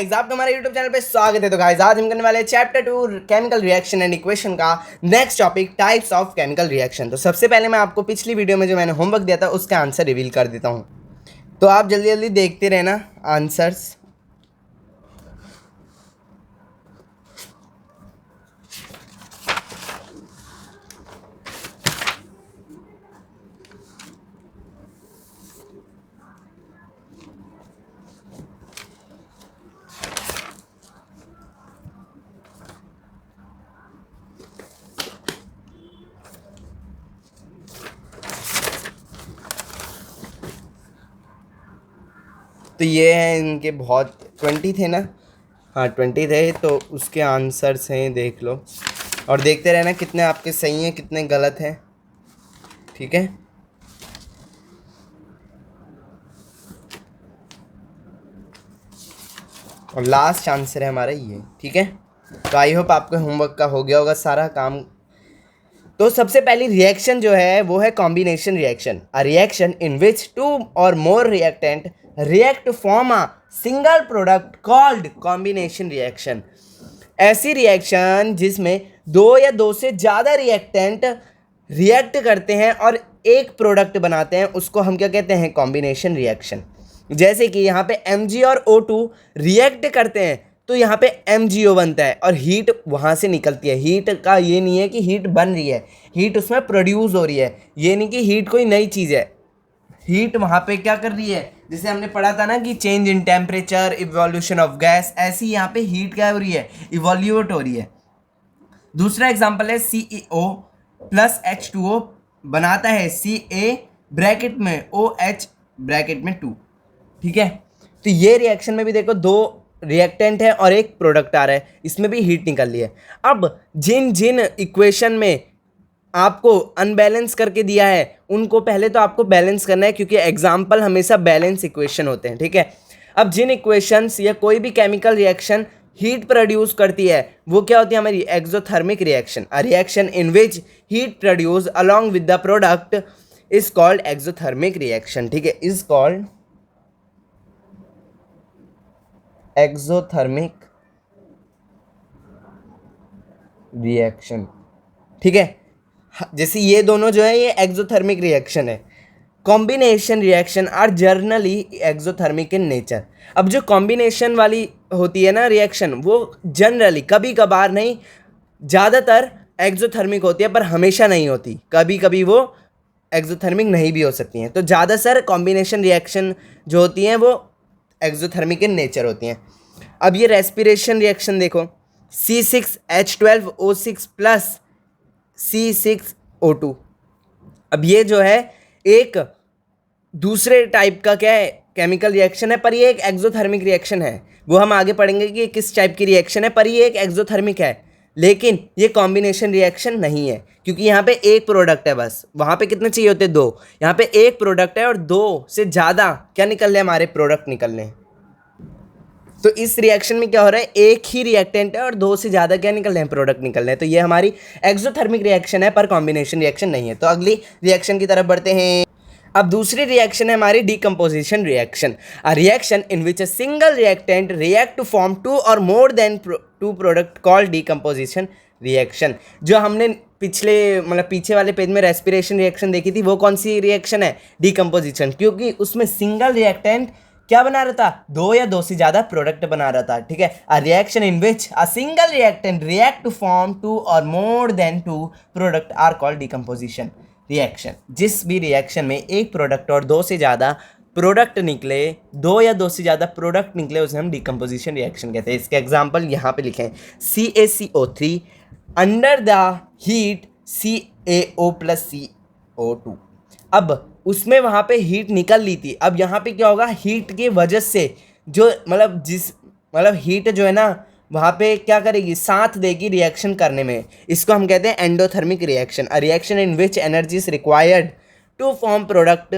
Guys, आपका हमारे YouTube channel पे स्वागत है। तो गाइस, आज हम करने वाले हैं chapter 2 chemical reaction and equation का next topic types of chemical reaction. तो सबसे पहले मैं आपको पिछली वीडियो में जो मैंने होमवर्क दिया था उसका आंसर रिवील कर देता हूँ, तो आप जल्दी जल्दी देखते रहना आंसर्स। तो ये हैं इनके, बहुत 20 थे ना, हाँ 20 थे, तो उसके आंसर्स हैं, देख लो और देखते रहना कितने आपके सही हैं कितने गलत हैं, ठीक है। और लास्ट आंसर है हमारा ये, ठीक है। तो आई होप आपके होमवर्क का हो गया होगा सारा काम। तो सबसे पहली रिएक्शन जो है वो है combination reaction, a reaction in which two or more reactant react form a single product called combination reaction. ऐसी रिएक्शन जिसमें दो या दो से ज़्यादा रिएक्टेंट रिएक्ट करते हैं और एक प्रोडक्ट बनाते हैं, उसको हम क्या कहते हैं, कॉम्बिनेशन रिएक्शन। जैसे कि यहाँ पे Mg और O2 रिएक्ट करते हैं तो यहाँ पे MgO बनता है और हीट वहाँ से निकलती है। हीट का ये नहीं है कि हीट बन रही है, हीट उसमें प्रोड्यूस हो रही है, ये नहीं कि हीट कोई नई चीज़ है। हीट वहाँ पे क्या कर रही है, जैसे हमने पढ़ा था ना कि change in temperature, evolution of gas, ऐसी यहाँ पे हीट क्या हो रही है, इवोल्यूट हो रही है। दूसरा एग्जाम्पल है CeO प्लस H2O बनाता है Ca ब्रैकेट में OH ब्रैकेट में 2, ठीक है। तो ये रिएक्शन में भी देखो दो रिएक्टेंट है और एक प्रोडक्ट आ रहा है, इसमें भी हीट निकल रही है। अब जिन जिन इक्वेशन में आपको अनबैलेंस करके दिया है उनको पहले तो आपको बैलेंस करना है, क्योंकि एग्जाम्पल हमेशा बैलेंस इक्वेशन होते हैं, ठीक है। अब जिन इक्वेशंस या कोई भी केमिकल रिएक्शन हीट प्रोड्यूस करती है वो क्या होती है हमारी exothermic reaction. A reaction in which heat produce along with the product is called exothermic reaction, ठीक है, इज कॉल्ड एक्सोथर्मिक रिएक्शन, ठीक है। जैसे ये दोनों जो है ये एक्सोथर्मिक रिएक्शन है। Combination reaction are generally exothermic in nature. अब जो कॉम्बिनेशन वाली होती है ना रिएक्शन, वो जनरली, कभी कभार नहीं, ज़्यादातर एक्सोथर्मिक होती है, पर हमेशा नहीं होती, कभी कभी वो एक्सोथर्मिक नहीं भी हो सकती हैं। तो ज़्यादातर कॉम्बिनेशन रिएक्शन जो होती हैं वो एक्सोथर्मिक इन नेचर होती हैं। अब ये रेस्पिरेशन रिएक्शन देखो, C6H12O6 प्लस C6O2। अब ये जो है एक दूसरे टाइप का क्या है, केमिकल रिएक्शन है, पर ये एक एक्सोथर्मिक रिएक्शन है। वो हम आगे पढ़ेंगे कि किस टाइप की रिएक्शन है, पर ये एक एक्सोथर्मिक है, लेकिन ये कॉम्बिनेशन रिएक्शन नहीं है, क्योंकि यहाँ पे एक प्रोडक्ट है बस। वहाँ पे कितने चाहिए होते, दो, यहाँ पे एक प्रोडक्ट है और दो से ज़्यादा क्या निकल रहे, हमारे प्रोडक्ट निकल रहे हैं। तो इस रिएक्शन में क्या हो रहा है, एक ही रिएक्टेंट है और दो से ज़्यादा क्या निकल रहे हैं, प्रोडक्ट निकल रहे हैं। तो ये हमारी एक्सोथर्मिक रिएक्शन है, पर कॉम्बिनेशन रिएक्शन नहीं है। तो अगली रिएक्शन की तरफ बढ़ते हैं। अब दूसरी रिएक्शन है हमारी decomposition reaction, a reaction in which a single reactant react to form two or more than two product called decomposition reaction. जो हमने पिछले मतलब पीछे वाले पेज में रेस्पिरेशन रिएक्शन देखी थी, वो कौन सी रिएक्शन है, डीकम्पोजिशन, क्योंकि उसमें सिंगल रिएक्टेंट क्या बना रहा था, दो या दो से ज़्यादा प्रोडक्ट बना रहा था, ठीक है। A reaction in which a single reactant react to form two or more than two product are called decomposition reaction. जिस भी रिएक्शन में एक प्रोडक्ट और दो से ज़्यादा प्रोडक्ट निकले, दो या दो से ज़्यादा प्रोडक्ट निकले, उसे हम डीकम्पोजिशन रिएक्शन कहते हैं। इसके एग्जाम्पल यहाँ पे लिखे हैं, CaCO3 under the heat CaO plus CO2। अब उसमें वहाँ पे हीट निकल ली थी, अब यहाँ पे क्या होगा, हीट की वजह से जो मतलब हीट जो है ना वहाँ पे क्या करेगी, साथ देगी रिएक्शन करने में, इसको हम कहते हैं endothermic reaction. A reaction in which energy is required to form product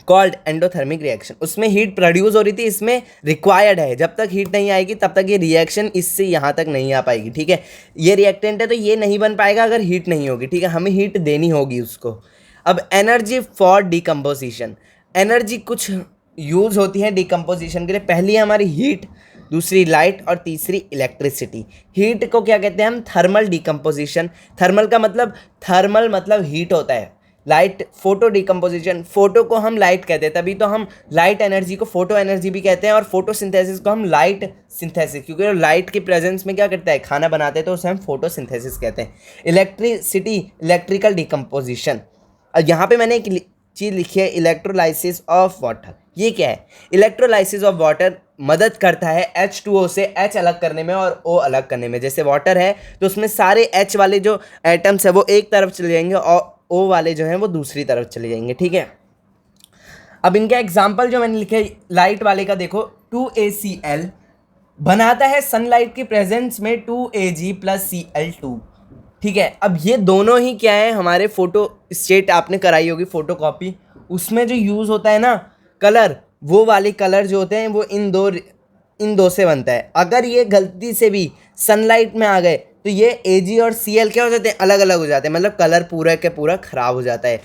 called endothermic reaction. उसमें हीट प्रोड्यूस हो रही थी, इसमें रिक्वायर्ड है, जब तक हीट नहीं आएगी तब तक ये रिएक्शन इससे यहाँ तक नहीं आ पाएगी, ठीक है। ये रिएक्टेंट है तो ये नहीं बन पाएगा अगर हीट नहीं होगी, ठीक है, हमें हीट देनी होगी उसको। अब एनर्जी फॉर डीकम्पोजिशन, एनर्जी कुछ यूज़ होती है डीकम्पोजिशन के लिए। पहली है हमारी हीट, दूसरी लाइट और तीसरी इलेक्ट्रिसिटी। हीट को क्या कहते हैं हम? Thermal decomposition. थर्मल का मतलब, थर्मल मतलब हीट होता है। लाइट, फोटो डिकम्पोजिशन, फोटो को हम लाइट कहते हैं, तभी तो हम लाइट एनर्जी को फोटो एनर्जी भी कहते हैं, और फोटोसिंथेसिस को हम लाइट सिंथेसिस, क्योंकि लाइट के प्रेजेंस में क्या करता है? खाना बनाते हैं, तो उसे हम फोटोसिंथेसिस कहते हैं। Electricity, electrical decomposition. यहाँ पे मैंने एक चीज़ लिखी है, इलेक्ट्रोलाइसिस ऑफ वाटर। ये क्या है? इलेक्ट्रोलाइसिस ऑफ वाटर मदद करता है H2O से H अलग करने में और O अलग करने में। जैसे वाटर है तो उसमें सारे H वाले जो एटम्स है वो एक तरफ चले जाएंगे और O वाले जो हैं वो दूसरी तरफ चले जाएंगे, ठीक है। अब इनका एग्जाम्पल जो मैंने लिखे लाइट वाले का देखो, 2ACl बनाता है सनलाइट की प्रेजेंस में 2Ag + Cl2, ठीक है। अब ये दोनों ही क्या है? हमारे फोटो स्टेट आपने कराई होगी फोटो कॉपी, उसमें जो यूज़ होता है ना कलर, वो वाले कलर जो होते हैं वो इन दो से बनता है। अगर ये गलती से भी सनलाइट में आ गए तो ये Ag और Cl क्या हो जाते हैं? अलग अलग हो जाते हैं, मतलब कलर पूरा के पूरा ख़राब हो जाता है।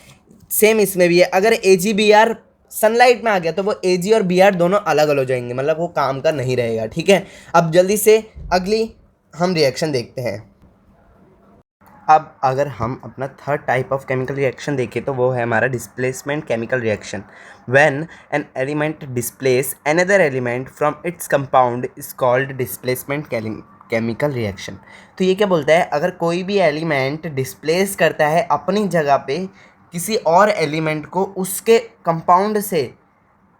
सेम इसमें भी है, अगर AgBr सनलाइट में आ गया तो वो Ag और Br दोनों अलग अलग हो जाएंगे, मतलब वो काम का नहीं रहेगा, ठीक है। अब जल्दी से अगली हम रिएक्शन देखते हैं। अब अगर हम अपना third type of chemical reaction देखें तो वो है हमारा displacement chemical reaction. When an element displace another element from its compound is called displacement chemical reaction. तो ये क्या बोलता है? अगर कोई भी एलिमेंट डिस्प्लेस करता है अपनी जगह पे किसी और एलिमेंट को उसके कंपाउंड से,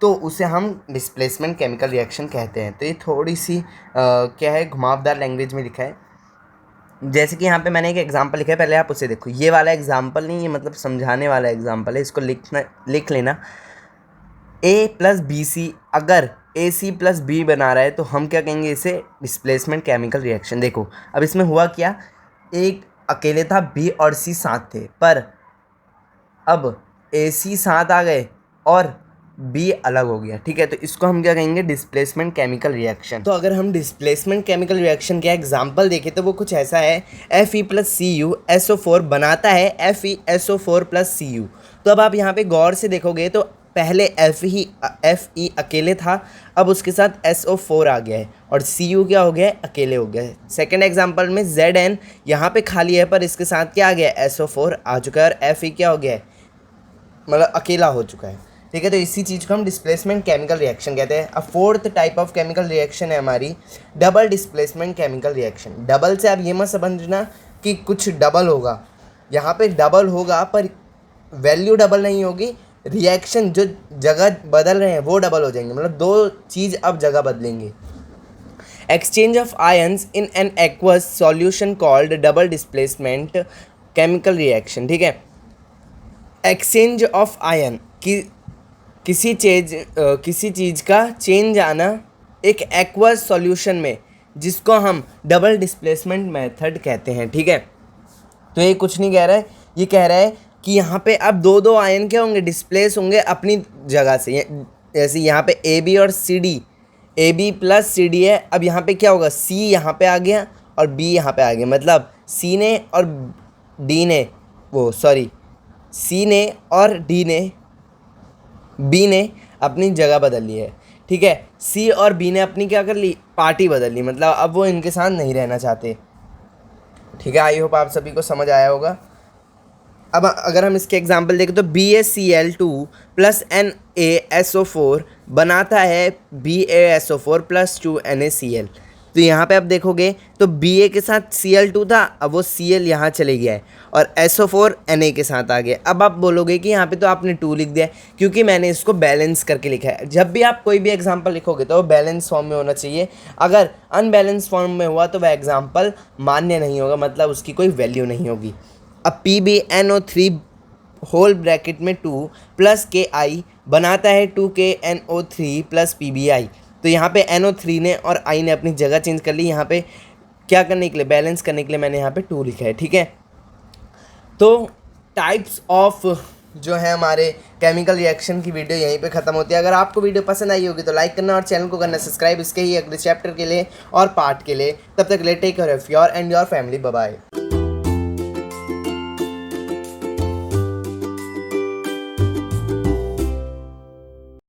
तो उसे हम डिस्प्लेसमेंट केमिकल रिएक्शन कहते हैं। तो ये थोड़ी सी क्या है, घुमावदार लैंग्वेज में लिखा है। जैसे कि यहाँ पे मैंने एक एग्जांपल लिखा है, पहले आप उसे देखो। ये वाला एग्जांपल नहीं, ये मतलब समझाने वाला एग्जांपल है, इसको लिख लेना। A + BC अगर AC + B बना रहा है तो हम क्या कहेंगे? इसे डिस्प्लेसमेंट केमिकल रिएक्शन। देखो अब इसमें हुआ क्या, एक अकेले था, B और C साथ थे, पर अब AC साथ आ गए और B अलग हो गया, ठीक है। तो इसको हम क्या कहेंगे? Displacement chemical reaction. तो अगर हम डिस्प्लेसमेंट केमिकल रिएक्शन का एग्जांपल देखें तो वो कुछ ऐसा है, Fe + Cu SO4 बनाता है FeSO4 + Cu। तो अब आप यहाँ पे गौर से देखोगे तो पहले Fe अकेले था, अब उसके साथ SO4 आ गया है और Cu क्या हो गया है? अकेले हो गया है। सेकेंड एग्जाम्पल में Zn यहाँ पे खाली है पर इसके साथ क्या आ गया है? SO4 आ चुका है और Fe क्या हो गया है? मतलब अकेला हो चुका है, ठीक है। तो इसी चीज़ को हम डिस्प्लेसमेंट केमिकल रिएक्शन कहते हैं। अब fourth type of chemical reaction है हमारी double displacement chemical reaction. Double से आप ये मत समझना कि कुछ डबल होगा, यहाँ पे डबल होगा पर वैल्यू डबल नहीं होगी, रिएक्शन जो जगह बदल रहे हैं वो डबल हो जाएंगे, मतलब दो चीज़ अब जगह बदलेंगे। Exchange of ions in an aqueous solution called double displacement chemical reaction, ठीक है। एक्सचेंज ऑफ आयन की किसी चीज़ का चेंज आना एक एक्वस सॉल्यूशन में, जिसको हम डबल डिस्प्लेसमेंट मेथड कहते हैं, ठीक है। तो ये कुछ नहीं कह रहा है, ये कह रहा है कि यहाँ पे अब दो आयन क्या होंगे? डिस्प्लेस होंगे अपनी जगह से। जैसे यहाँ पे AB और CD, AB + CD है, अब यहाँ पे क्या होगा? C यहाँ पे आ गया और B यहाँ पे आ गया, मतलब C ने और B ने अपनी जगह बदल ली है, ठीक है। C और B ने अपनी क्या कर ली? पार्टी बदल ली, मतलब अब वो इनके साथ नहीं रहना चाहते, ठीक है। आई होप आप सभी को समझ आया होगा। अब अगर हम इसके एग्जांपल देखें तो BaCl2 + NaSO4 बनाता है BaSO4 + 2NaCl। तो यहाँ पे आप देखोगे तो Ba के साथ Cl2 था, अब वो Cl यहाँ चले गया है और SO4 Na के साथ आ गया। अब आप बोलोगे कि यहाँ पे तो आपने 2 लिख दिया, क्योंकि मैंने इसको बैलेंस करके लिखा है। जब भी आप कोई भी एग्जांपल लिखोगे तो वो बैलेंस फॉर्म में होना चाहिए, अगर अनबैलेंस फॉर्म में हुआ तो वह एग्जांपल मान्य नहीं होगा, मतलब उसकी कोई वैल्यू नहीं होगी। अब PbNO3 होल ब्रैकेट में 2 + Ki बनाता है 2KNO3 + PbI। तो यहाँ पे NO3 ने और I ने अपनी जगह चेंज कर ली, यहाँ पे क्या करने के लिए? बैलेंस करने के लिए मैंने यहाँ पे 2 लिखा है, ठीक है। तो टाइप्स ऑफ जो है हमारे केमिकल रिएक्शन की वीडियो यहीं पे ख़त्म होती है। अगर आपको वीडियो पसंद आई होगी तो लाइक करना और चैनल को करना सब्सक्राइब, इसके ही अगले चैप्टर के लिए और पार्ट के लिए। तब तक ले take care of your and your family, bye bye.